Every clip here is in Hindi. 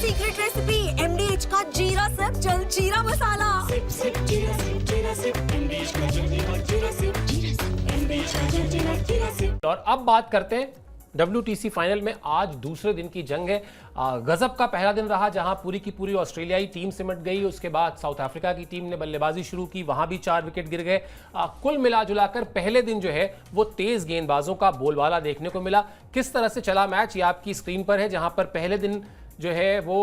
सीक्रेट रेसिपी MDH का जीरा सिप जल जीरा मसाला। सिप सिप जीरा सिप जीरा सिप MDH का जल जीरा सिप MDH का जल जीरा सिप। और अब बात करते हैं WTC फाइनल में। आज दूसरे दिन की जंग है। गजब का पहला दिन रहा जहां पूरी की पूरी ऑस्ट्रेलियाई टीम सिमट गई। उसके बाद साउथ अफ्रीका की टीम ने बल्लेबाजी शुरू की, वहां भी 4 विकेट गिर गए। कुल मिला जुलाकर पहले दिन जो है वो तेज गेंदबाजों का बोलबाला देखने को मिला। किस तरह से चला मैच ये आपकी स्क्रीन पर है, जहां पर पहले दिन जो है वो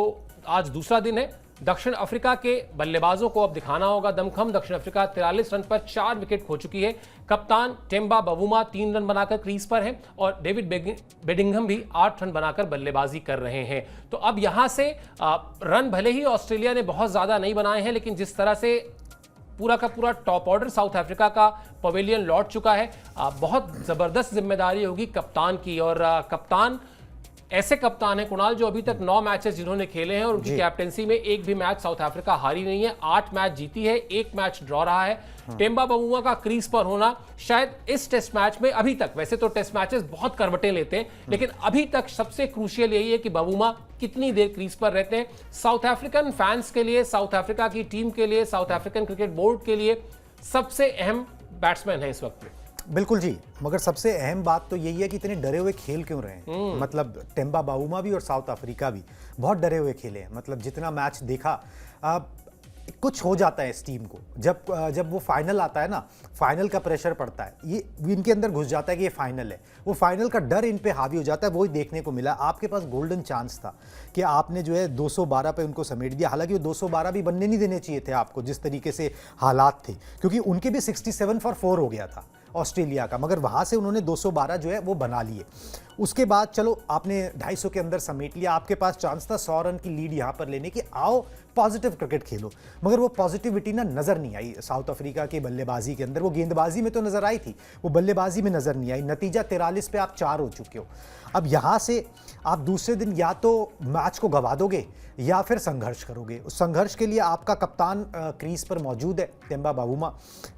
आज दूसरा दिन है। दक्षिण अफ्रीका के बल्लेबाजों को अब दिखाना होगा दमखम। दक्षिण अफ्रीका 43 रन पर 4 विकेट खो चुकी है। कप्तान टेम्बा बवुमा 3 रन बनाकर क्रीज पर हैं और डेविड बेडिंघम भी 8 रन बनाकर बल्लेबाजी कर रहे हैं। तो अब यहां से रन भले ही ऑस्ट्रेलिया ने बहुत ज्यादा नहीं बनाए हैं, लेकिन जिस तरह से पूरा का पूरा टॉप ऑर्डर साउथ अफ्रीका का पवेलियन लौट चुका है, बहुत जबरदस्त जिम्मेदारी होगी कप्तान की। और कप्तान ऐसे कप्तान है कुणाल जो अभी तक 9 मैचेस जिन्होंने खेले हैं और उनकी कैप्टेंसी में एक भी मैच साउथ अफ्रीका हारी नहीं है। 8 मैच जीती है, 1 मैच ड्रॉ रहा है। टेम्बा बवुमा का क्रीज पर होना शायद इस टेस्ट मैच में अभी तक, वैसे तो टेस्ट मैचेस बहुत करवटें लेते हैं, लेकिन अभी तक सबसे क्रूशियल यही है कि बवुमा कितनी देर क्रीज पर रहते हैं। साउथ अफ्रीकन फैंस के लिए, साउथ अफ्रीका की टीम के लिए, साउथ अफ्रीकन क्रिकेट बोर्ड के लिए सबसे अहम बैट्समैन है इस वक्त में। बिल्कुल जी, मगर सबसे अहम बात तो यही है कि इतने डरे हुए खेल क्यों रहे हैं। मतलब टेम्बा बावुमा भी और साउथ अफ्रीका भी बहुत डरे हुए खेले हैं। मतलब जितना मैच देखा, कुछ हो जाता है इस टीम को जब वो फाइनल आता है ना, फाइनल का प्रेशर पड़ता है, ये इनके अंदर घुस जाता है कि ये फाइनल है। वो फाइनल का डर इन पे हावी हो जाता है। वही देखने को मिला। आपके पास गोल्डन चांस था कि आपने जो है 212 पे उनको समेट दिया। हालांकि वो 212 भी बनने नहीं देने चाहिए थे आपको, जिस तरीके से हालात थे, क्योंकि उनके भी 67 फॉर 4 हो गया था ऑस्ट्रेलिया का, मगर वहां से उन्होंने 212 जो है वो बना लिए। उसके बाद चलो आपने 250 के अंदर समेट लिया। आपके पास चांस था 100 रन की लीड यहां पर लेने की। आओ पॉजिटिव क्रिकेट खेलो, मगर वो पॉजिटिविटी ना नजर नहीं आई साउथ अफ्रीका के बल्लेबाजी के अंदर। वो गेंदबाजी में तो नजर आई थी, वो बल्लेबाजी में नजर नहीं आई। नतीजा 43 पे आप 4 हो चुके हो। अब यहां से आप दूसरे दिन या तो मैच को गवा दोगे या फिर संघर्ष करोगे। उस संघर्ष के लिए आपका कप्तान क्रीज पर मौजूद है टेम्बा बावुमा।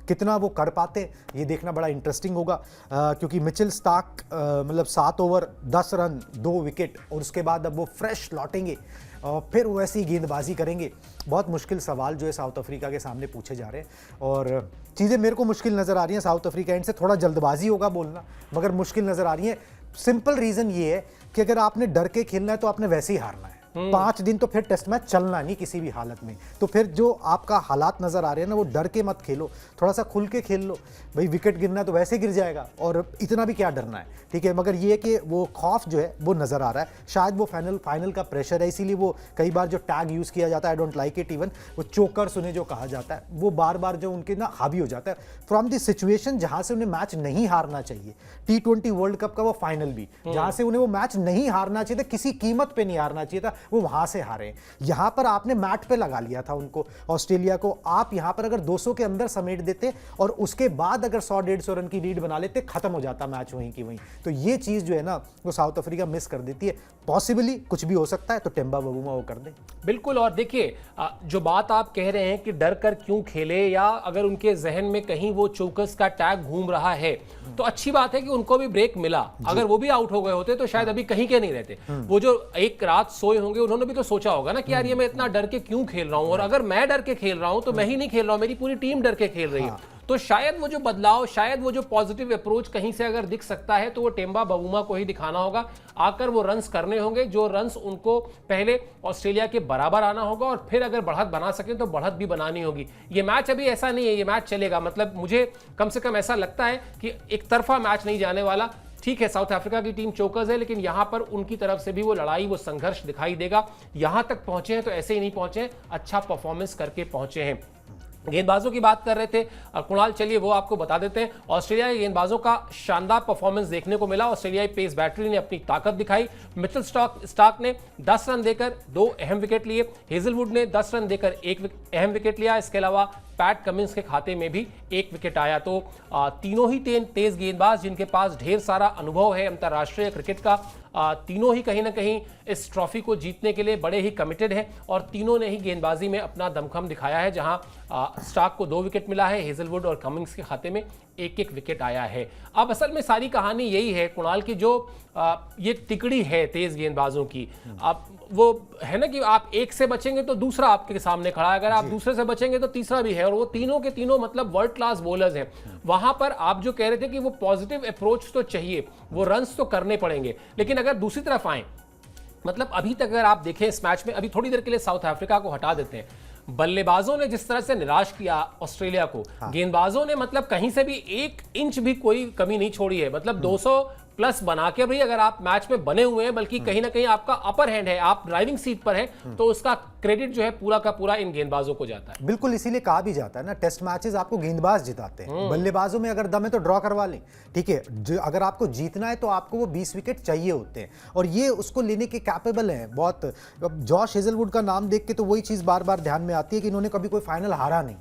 कितना वो कर पाते ये देखना बड़ा इंटरेस्टिंग होगा, क्योंकि मिचेल स्टार्क मतलब 7 ओवर 10 रन 2 विकेट, और उसके बाद अब वो फ्रेश लौटेंगे और फिर वो ऐसी गेंदबाजी करेंगे। बहुत मुश्किल सवाल जो है साउथ अफ्रीका के सामने पूछे जा रहे हैं, और चीज़ें मेरे को मुश्किल नज़र आ रही हैं। साउथ अफ्रीका एंड से थोड़ा जल्दबाजी होगा बोलना, मगर मुश्किल नज़र आ रही है। सिंपल रीज़न ये है कि अगर आपने डर के खेलना है तो आपने वैसे ही हारना है। 5 दिन तो फिर टेस्ट मैच चलना नहीं किसी भी हालत में। तो फिर जो आपका हालात नज़र आ रहे हैं ना, वो डर के मत खेलो, थोड़ा सा खुल के खेल लो। भाई विकेट गिरना तो वैसे गिर जाएगा, और इतना भी क्या डरना है, ठीक है। मगर ये है कि वो खौफ जो है वो नज़र आ रहा है। शायद वो फाइनल का प्रेशर है, इसीलिए वो कई बार जो टैग यूज़ किया जाता है, I don't like it even, वो चोकर्स उन्हें जो कहा जाता है, वो बार बार जो उनके ना हावी हो जाता है फ्रॉम द सिचुएशन जहाँ से उन्हें मैच नहीं हारना चाहिए। T20 वर्ल्ड कप का वो फाइनल भी, जहाँ से उन्हें वो मैच नहीं हारना चाहिए था, किसी कीमत पर नहीं हारना चाहिए था, वो वहाँ से हारे। यहां पर आपने मैट पे लगा लिया था उनको, ऑस्ट्रेलिया को। आप यहां पर अगर 200 के अंदर समेट देते और उसके बाद अगर 100-150 रन की लीड बना लेते, खत्म हो जाता मैच वहीं की वहीं। तो ये चीज जो है ना वो साउथ अफ्रीका मिस कर देती है। पॉसिबली कुछ भी हो सकता है, तो टेम्बा बवुमा वो कर दे। बिल्कुल। और देखिए, जो बात आप कह रहे हैं कि डर कर क्यों खेले, या अगर उनके जहन में कहीं वो चौकस का टैग घूम रहा है, तो अच्छी बात है कि उनको भी ब्रेक मिला। अगर वो भी आउट हो गए होते तो शायद अभी कहीं के नहीं रहते। वो जो एक रात सोए होंगे, उन्होंने भी तो सोचा होगा ना कि यार ये मैं इतना डर के क्यों खेल रहा हूं, और अगर मैं डर के खेल रहा हूं तो मैं ही नहीं खेल रहा हूं, मेरी पूरी टीम डर के खेल रही है। तो शायद वो जो बदलाव, शायद वो जो पॉजिटिव अप्रोच कहीं से अगर दिख सकता है, तो वो टेम्बा बवुमा को ही दिखाना होगा। आकर वो रन्स करने होंगे, जो रन्स उनको पहले ऑस्ट्रेलिया के बराबर आना होगा, और फिर अगर बढ़त बना सकें तो बढ़त भी बनानी होगी। ये मैच अभी ऐसा नहीं है, ये मैच चलेगा। मतलब मुझे कम से कम ऐसा लगता है कि एक तरफा मैच नहीं जाने वाला। ठीक है, साउथ अफ्रीका की टीम चौकस है, लेकिन यहां पर उनकी तरफ से भी वो लड़ाई, वो संघर्ष दिखाई देगा। यहां तक पहुंचे हैं तो ऐसे ही नहीं पहुंचे, अच्छा परफॉर्मेंस करके पहुंचे हैं। गेंदबाजों की बात कर रहे थे कुणाल, चलिए वो आपको बता देते हैं। ऑस्ट्रेलियाई गेंदबाजों का शानदार परफॉर्मेंस देखने को मिला। ऑस्ट्रेलियाई पेस बैटरी ने अपनी ताकत दिखाई। मिचेल स्टार्क ने 10 रन देकर 2 अहम विकेट लिए। हेजलवुड ने 10 रन देकर 1 अहम विकेट लिया। इसके अलावा पैट कमिंस के खाते में भी 1 विकेट आया। तो तीनों ही तेज गेंदबाज, जिनके पास ढेर सारा अनुभव है अंतर्राष्ट्रीय क्रिकेट का, तीनों ही कहीं ना कहीं इस ट्रॉफी को जीतने के लिए बड़े ही कमिटेड हैं, और तीनों ने ही गेंदबाजी में अपना दमखम दिखाया है। जहां स्टार्क को 2 विकेट मिला है, हेजलवुड और कमिंस के खाते में एक एक विकेट आया है। अब असल में सारी कहानी यही है कुणाल की, जो ये तिकड़ी है तेज गेंदबाजों की। अब वो है ना कि आप एक से बचेंगे तो दूसरा आपके सामने खड़ा है, अगर आप दूसरे से बचेंगे तो तीसरा भी है, और वो तीनों के तीनों मतलब वर्ल्ड क्लास बॉलर्स हैं। वहां पर आप जो कह रहे थे कि वो पॉजिटिव अप्रोच तो चाहिए, वो रन्स तो करने पड़ेंगे, लेकिन अगर दूसरी तरफ आए, मतलब अभी तक अगर आप देखें इस मैच में, अभी थोड़ी देर के लिए साउथ अफ्रीका को हटा देते हैं, बल्लेबाजों ने जिस तरह से निराश किया ऑस्ट्रेलिया को, गेंदबाजों ने मतलब कहीं से भी 1 इंच भी कोई कमी नहीं छोड़ी है। मतलब 200 प्लस बना के भी अगर आप मैच में बने हुए हैं, बल्कि कहीं ना कहीं आपका अपर हैंड है, आप ड्राइविंग सीट पर हैं, तो उसका क्रेडिट जो है पूरा का पूरा इन गेंदबाजों को जाता है। बिल्कुल, इसीलिए कहा भी जाता है ना, टेस्ट मैचेस आपको गेंदबाज जिताते हैं। बल्लेबाजों में अगर दम है तो ड्रॉ करवा लें, ठीक है। अगर आपको जीतना है तो आपको वो 20 विकेट चाहिए होते हैं, और ये उसको लेने के कैपेबल हैं बहुत। जॉश हेजलवुड का नाम देख के तो वही चीज़ बार बार ध्यान में आती है कि इन्होंने कभी कोई फाइनल हारा नहीं,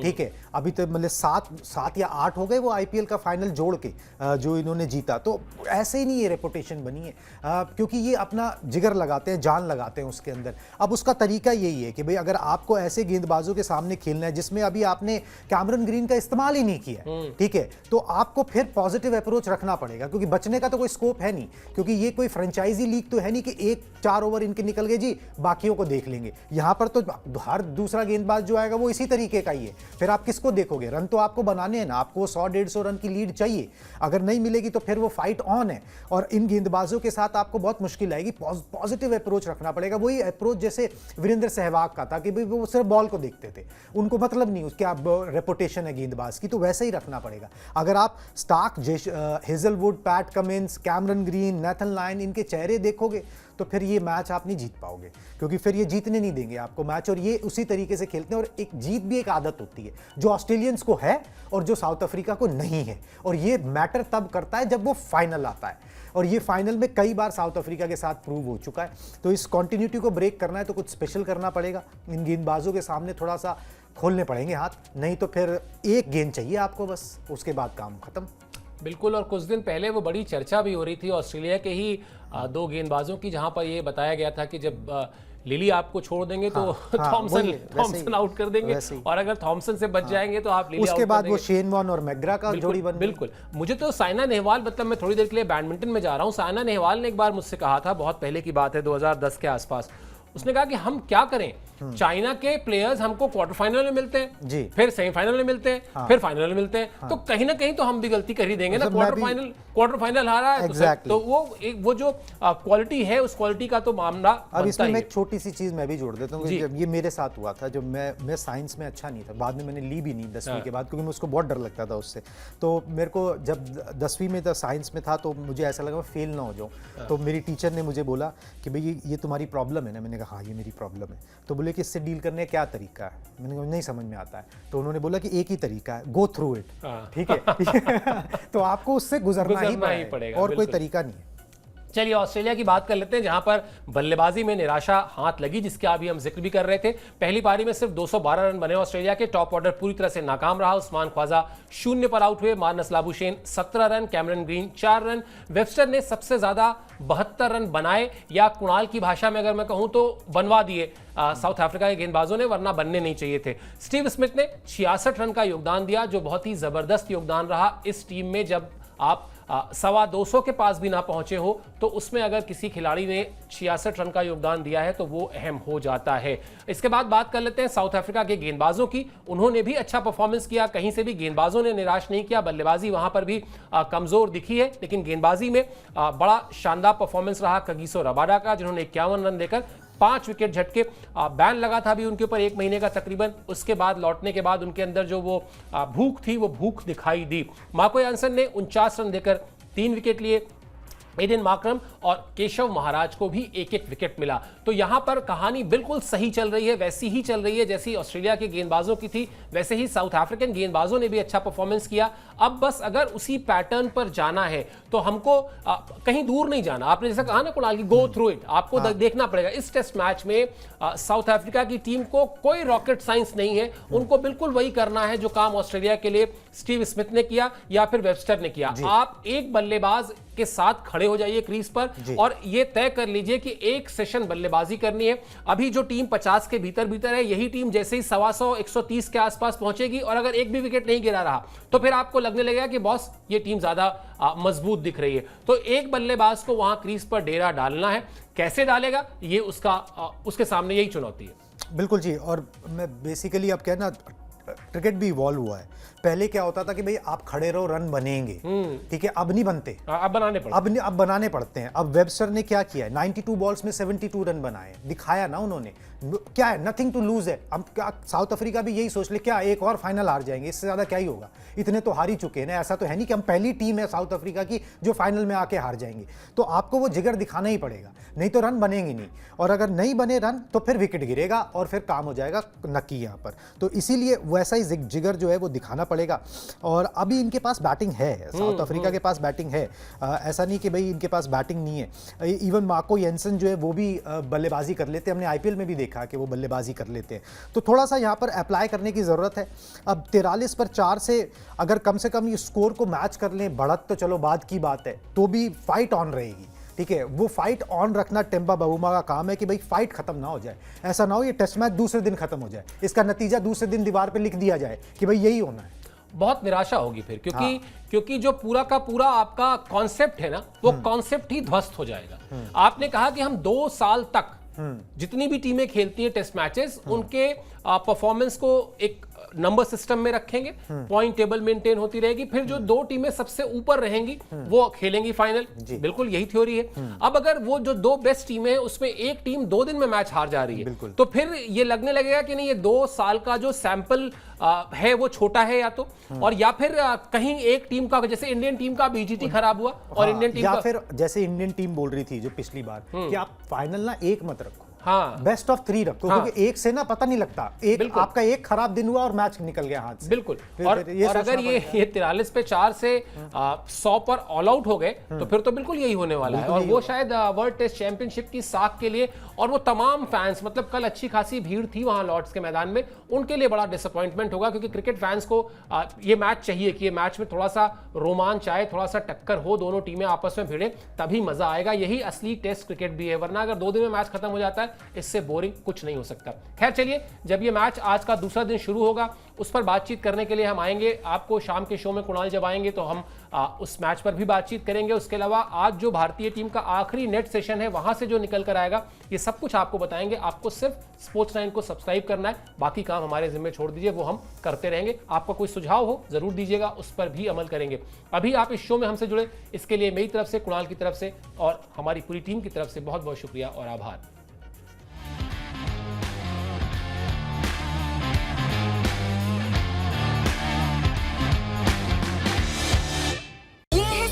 ठीक है। अभी तो मतलब 7 या 8 हो गए वो आईपीएल का फाइनल जोड़ के जो इन्होंने जीता। तो ऐसे ही नहीं ये रेपुटेशन बनी है, क्योंकि ये अपना जिगर लगाते हैं, जान लगाते हैं उसके अंदर। अब उसका तरीका यही है कि भाई अगर आपको ऐसे गेंदबाजों के सामने खेलना है जिसमें अभी आपने कैमरन ग्रीन का इस्तेमाल ही नहीं किया, ठीक है, तो आपको फिर पॉजिटिव अप्रोच रखना पड़ेगा, क्योंकि बचने का तो कोई स्कोप है नहीं, क्योंकि ये कोई फ्रेंचाइजी लीग तो है नहीं कि 4 ओवर इनके निकल गए जी, बाकियों को देख लेंगे। यहां पर तो हर दूसरा गेंदबाज जो आएगा वो इसी तरीके का ही है। फिर आप किसको देखोगे? रन तो आपको बनाने हैं ना, आपको 100-150 रन की लीड चाहिए। अगर नहीं मिलेगी तो फिर वो फाइट ऑन है, और इन गेंदबाजों के साथ आपको बहुत मुश्किल आएगी। पॉजिटिव अप्रोच रखना पड़ेगा, वही अप्रोच जैसे वीरेंद्र सहवाग का था कि भाई वो सिर्फ बॉल को देखते थे, उनको मतलब नहीं उसके आप रेपुटेशन है गेंदबाज की, तो वैसे ही रखना पड़ेगा। अगर आप Starc, Hazlewood, Pat Cummins, Cameron Green, Nathan Lyon, इनके चेहरे देखोगे तो फिर ये मैच आप नहीं जीत पाओगे, क्योंकि फिर ये जीतने नहीं देंगे आपको मैच, और ये उसी तरीके से खेलते हैं। और एक जीत भी एक आदत होती है जो ऑस्ट्रेलियंस को है और जो साउथ अफ्रीका को नहीं है, और ये मैटर तब करता है जब वो फाइनल आता है, और ये फाइनल में कई बार साउथ अफ्रीका के साथ प्रूव हो चुका है। तो इस कॉन्टिन्यूटी को ब्रेक करना है तो कुछ स्पेशल करना पड़ेगा, इन गेंदबाजों के सामने थोड़ा सा खोलने पड़ेंगे हाथ, नहीं तो फिर एक गेंद चाहिए आपको बस, उसके बाद काम खत्म। बिल्कुल, और कुछ दिन पहले वो बड़ी चर्चा भी हो रही थी ऑस्ट्रेलिया के ही 2 गेंदबाजों की, जहां पर ये बताया गया था कि जब लिली आपको छोड़ देंगे तो थॉमसन आउट कर देंगे, और अगर थॉमसन से बच जाएंगे तो आप लिली उसके बाद वो शेन वॉर्न और मैकग्रा का जोड़ी बन। बिल्कुल, मुझे तो साइना नेहवाल, मतलब मैं थोड़ी देर के लिए बैडमिंटन में जा रहा हूँ, साइना नेहवाल ने एक बार मुझसे कहा था, बहुत पहले की बात है 2010 के आसपास, उसने कहा कि हम क्या करें, चाइना के प्लेयर्स हमको क्वार्टर फाइनल में मिलते हैं जी, फिर सेमीफाइनल में मिलते हैं, फिर फाइनल में मिलते हैं, तो कहीं ना कहीं तो हम भी गलती कर ही देंगे ना। क्वार्टर फाइनल हारा है तो वो जो क्वालिटी है उस क्वालिटी का तो मामला। अब इसमें मैं एक छोटी सी चीज मैं भी जोड़ देता हूँ, जब ये मेरे साथ हुआ था, जब मैं साइंस में अच्छा नहीं था, बाद में मैंने ली भी नहीं 10वीं के बाद, क्योंकि मुझको बहुत डर लगता था उससे। तो मेरे को जब 10वीं में साइंस में था तो मुझे ऐसा लगा मैं फेल ना हो जाऊँ, तो मेरी टीचर ने मुझे बोला कि भाई ये तुम्हारी प्रॉब्लम है ना। मैंने कहा हाँ ये मेरी प्रॉब्लम है। तो बोले कि इससे डील करने का क्या तरीका है? मैंने कहा नहीं समझ में आता है। तो उन्होंने बोला कि एक ही तरीका है, गो थ्रू इट, ठीक है। तो आपको उससे गुजरना ही पड़ेगा, और कोई तरीका नहीं है। चलिए ऑस्ट्रेलिया की बात कर लेते हैं, जहां पर बल्लेबाजी में निराशा हाथ लगी, जिसके अभी हम जिक्र भी कर रहे थे। पहली पारी में सिर्फ 212 रन बने ऑस्ट्रेलिया के, टॉप ऑर्डर पूरी तरह से नाकाम रहा। उस्मान ख्वाजा 0 पर आउट हुए, Marnus Labuschagne 17 run, Cameron green 4 run, Webster ने सबसे ज्यादा 72 रन बनाए, या कुणाल की भाषा में अगर मैं कहूं तो बनवा दिए साउथ अफ्रीका के गेंदबाजों ने, वरना बनने नहीं चाहिए थे। स्टीव स्मिथ ने 66 रन का योगदान दिया, जो बहुत ही जबरदस्त योगदान रहा इस टीम में। जब आप 225 के पास भी ना पहुंचे हो तो उसमें अगर किसी खिलाड़ी ने 66 रन का योगदान दिया है तो वो अहम हो जाता है। इसके बाद बात कर लेते हैं साउथ अफ्रीका के गेंदबाजों की। उन्होंने भी अच्छा परफॉर्मेंस किया, कहीं से भी गेंदबाजों ने निराश नहीं किया। बल्लेबाजी वहां पर भी कमजोर दिखी है, लेकिन गेंदबाजी में बड़ा शानदार परफॉर्मेंस रहा कगिसो रबाडा का, जिन्होंने 51 रन देकर 5 विकेट झटके। बैन लगा था अभी उनके ऊपर 1 महीने का तकरीबन, उसके बाद लौटने के बाद उनके अंदर जो वो भूख थी वो भूख दिखाई दी। मार्को यानसन ने 49 रन देकर 3 विकेट लिए। एडन मार्करम और केशव महाराज को भी 1-1 विकेट मिला। तो यहां पर कहानी बिल्कुल सही चल रही है, वैसी ही चल रही है जैसी ऑस्ट्रेलिया के गेंदबाजों की थी, वैसे ही साउथ अफ्रीकन गेंदबाजों ने भी अच्छा परफॉर्मेंस किया। अब बस अगर उसी पैटर्न पर जाना है तो हमको कहीं दूर नहीं जाना। आपने जैसा कहा ना कुणाल की, गो थ्रू इट, आपको देखना पड़ेगा। इस टेस्ट मैच में साउथ अफ्रीका की टीम को कोई रॉकेट साइंस नहीं है, उनको बिल्कुल वही करना है जो काम ऑस्ट्रेलिया के लिए स्टीव स्मिथ ने किया या फिर वेबस्टर ने किया। आप एक बल्लेबाज के साथ खड़े हो जाइए क्रीज पर और ये तय कर लीजिए कि एक सेशन बल्लेबाजी करनी है। अभी जो टीम 50 के भीतर भीतर है, यही टीम जैसे ही 125 130 के आसपास पहुंचेगी और अगर एक भी विकेट नहीं गिरा रहा तो फिर आपको लगने लगेगा कि बॉस ये टीम ज्यादा मजबूत दिख रही है। तो एक बल्लेबाज को वहां क्रीज पर डेरा डालना है, कैसे डालेगा ये उसके सामने यही चुनौती है। बिल्कुल जी। और मैं बेसिकली अब क्या है ना, क्रिकेट भी इवॉल्व हुआ है। पहले क्या होता था कि भाई आप खड़े रहो रन बनेंगे, ठीक है, अब नहीं बनते, अब बनाने पड़ते, अब बनाने पड़ते हैं। अब वेबस्टर ने क्या किया है, 92 बॉल्स में 72 रन बनाए, दिखाया ना उन्होंने। क्या है, नथिंग टू लूज है। अब क्या साउथ अफ्रीका भी यही सोच ले, क्या एक और फाइनल हार जाएंगे, इससे ज्यादा क्या ही होगा, इतने तो हार ही चुके हैं ना। ऐसा तो है नहीं कि हम पहली टीम है साउथ अफ्रीका की जो फाइनल में आके हार जाएंगे। तो आपको वो जिगर दिखाना ही पड़ेगा, नहीं तो रन बनेंगे नहीं। और अगर नहीं बने रन तो फिर विकेट गिरेगा और फिर काम हो जाएगा नक्की यहाँ पर। तो इसीलिए वैसा ही जिगर जो है वो दिखाना पड़ेगा। और अभी इनके पास बैटिंग है, साउथ अफ्रीका के पास बैटिंग है। ऐसा नहीं कि भाई इनके पास बैटिंग नहीं है। इवन मार्को येंसन जो है वो भी बल्लेबाजी कर लेते हैं, हमने आईपीएल में भी देखा कि वो बल्लेबाजी कर लेते हैं। तो थोड़ा सा यहाँ पर अप्लाई करने की ज़रूरत है। अब 43 पर 4 से अगर कम से कम ये स्कोर को मैच कर लें, बढ़त तो चलो बाद की बात है, तो भी फाइट ऑन रहेगी, ठीक है। वो फाइट ऑन रखना टेम्पा बावूमा का काम है कि भाई फाइट खत्म ना हो जाए। ऐसा ना हो ये टेस्ट मैच दूसरे दिन खत्म हो जाए, इसका नतीजा दूसरे दिन दीवार पे लिख दिया जाए कि भाई यही होना है। बहुत निराशा होगी फिर, क्योंकि जो पूरा का पूरा आपका कॉन्सेप्ट है ना, वो कॉन्सेप्ट ही ध्वस्त हो जाएगा। आपने कहा कि हम 2 साल तक जितनी भी टीमें खेलती हैं टेस्ट मैचेस, उनके परफॉर्मेंस को एक नंबर सिस्टम में रखेंगे, पॉइंट टेबल मेंटेन होती रहेगी, फिर जो 2 टीमें सबसे ऊपर रहेंगी वो खेलेंगी फाइनल। बिल्कुल यही थ्योरी है। अब अगर वो जो 2 बेस्ट टीमें हैं उसमें एक टीम 2 दिन में मैच हार जा रही है, तो फिर ये लगने लगेगा कि नहीं, ये 2 साल का जो सैंपल है वो छोटा है या तो, और या फिर कहीं एक टीम का, जैसे इंडियन टीम का बीजीटी खराब हुआ और इंडियन टीम या फिर जैसे इंडियन टीम बोल रही थी जो पिछली बार कि आप फाइनल ना 1 मत रखो, बेस्ट ऑफ 3 रखो, क्योंकि एक से ना पता नहीं लगता, एक आपका एक खराब दिन हुआ और मैच निकल गया हाथ से। बिल्कुल। और अगर ये 43 पे 4 से 100 पर ऑल आउट हो गए तो फिर तो बिल्कुल यही होने वाला है। और वो शायद वर्ल्ड टेस्ट चैंपियनशिप की साख के लिए, और वो तमाम फैंस, मतलब कल अच्छी खासी भीड़ थी वहां लॉर्ड्स के मैदान में, उनके लिए बड़ा डिसअपॉइंटमेंट होगा, क्योंकि क्रिकेट फैंस को ये मैच चाहिए कि ये मैच में थोड़ा सा रोमांच आए, थोड़ा सा टक्कर हो, दोनों टीमें आपस में भिड़े, तभी मजा आएगा। यही असली टेस्ट क्रिकेट भी है, वरना अगर 2 दिन में मैच खत्म हो जाता है, इससे बोरिंग कुछ नहीं हो सकता। खैर चलिए, जब ये मैच आज का दूसरा दिन शुरू होगा उस पर बातचीत करने के लिए हम आएंगे आपको शाम के शो में। कुणाल जब आएंगे तो हम उस मैच पर भी बातचीत करेंगे। उसके अलावा आज जो भारतीय टीम का आखिरी नेट सेशन है वहां से जो निकल कर आएगा, ये सब कुछ आपको बताएंगे। आपको सिर्फ स्पोर्ट्स 9 को सब्सक्राइब करना है, बाकी काम हमारे जिम्मे छोड़ दीजिए, वो हम करते रहेंगे। आपका कोई सुझाव हो जरूर दीजिएगा, उस पर भी अमल करेंगे। अभी आप इस शो में हमसे जुड़े, इसके लिए मेरी तरफ से, कुणाल की तरफ से और हमारी पूरी टीम की तरफ से बहुत बहुत शुक्रिया और आभार।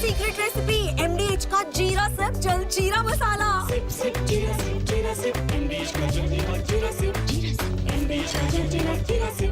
सीक्रेट रेसिपी MDH का जीरा सिर्फ जलजीरा मसाला। Sip, sip, jeera sip, MDH का जलजीरा, jeera sip, MDH का जलजीरा, jeera sip।